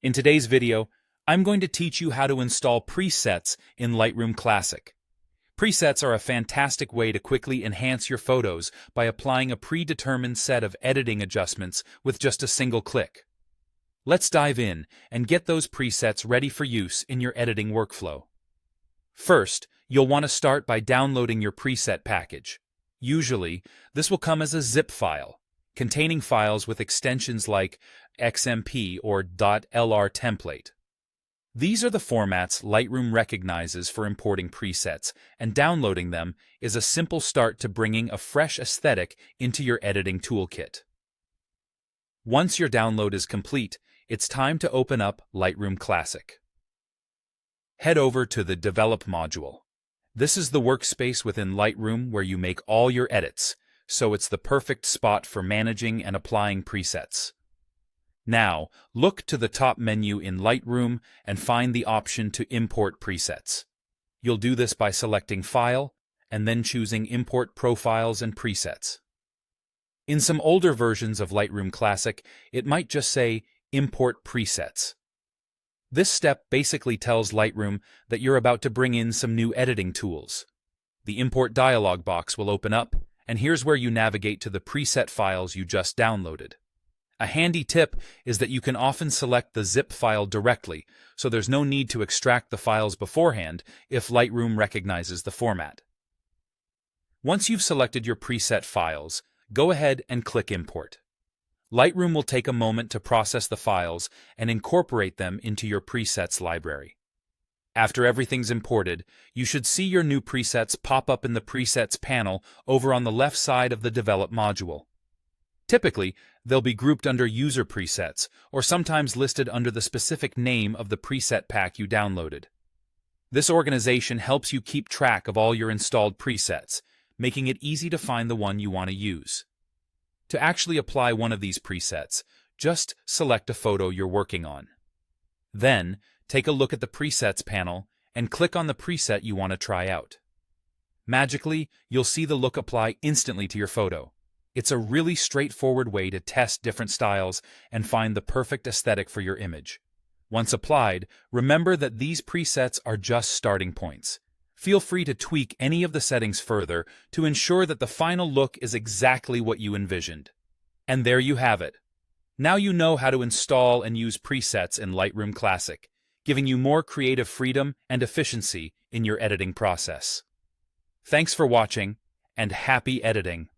In today's video, I'm going to teach you how to install presets in Lightroom Classic. Presets are a fantastic way to quickly enhance your photos by applying a predetermined set of editing adjustments with just a single click. Let's dive in and get those presets ready for use in your editing workflow. First, you'll want to start by downloading your preset package. Usually, this will come as a zip file, containing files with extensions like XMP or .lr template. These are the formats Lightroom recognizes for importing presets, and downloading them is a simple start to bringing a fresh aesthetic into your editing toolkit. Once your download is complete, it's time to open up Lightroom Classic. Head over to the Develop module. This is the workspace within Lightroom where you make all your edits, so it's the perfect spot for managing and applying presets. Now, look to the top menu in Lightroom and find the option to import presets. You'll do this by selecting File and then choosing Import Profiles and Presets. In some older versions of Lightroom Classic, it might just say Import Presets. This step basically tells Lightroom that you're about to bring in some new editing tools. The Import dialog box will open up, and here's where you navigate to the preset files you just downloaded. A handy tip is that you can often select the zip file directly, so there's no need to extract the files beforehand if Lightroom recognizes the format. Once you've selected your preset files, go ahead and click Import. Lightroom will take a moment to process the files and incorporate them into your presets library. After everything's imported, you should see your new presets pop up in the Presets panel over on the left side of the Develop module. Typically, they'll be grouped under User Presets, or sometimes listed under the specific name of the preset pack you downloaded. This organization helps you keep track of all your installed presets, making it easy to find the one you want to use. To actually apply one of these presets, just select a photo you're working on. Then, take a look at the Presets panel and click on the preset you want to try out. Magically, you'll see the look apply instantly to your photo. It's a really straightforward way to test different styles and find the perfect aesthetic for your image. Once applied, remember that these presets are just starting points. Feel free to tweak any of the settings further to ensure that the final look is exactly what you envisioned. And there you have it. Now you know how to install and use presets in Lightroom Classic, giving you more creative freedom and efficiency in your editing process. Thanks for watching, and happy editing!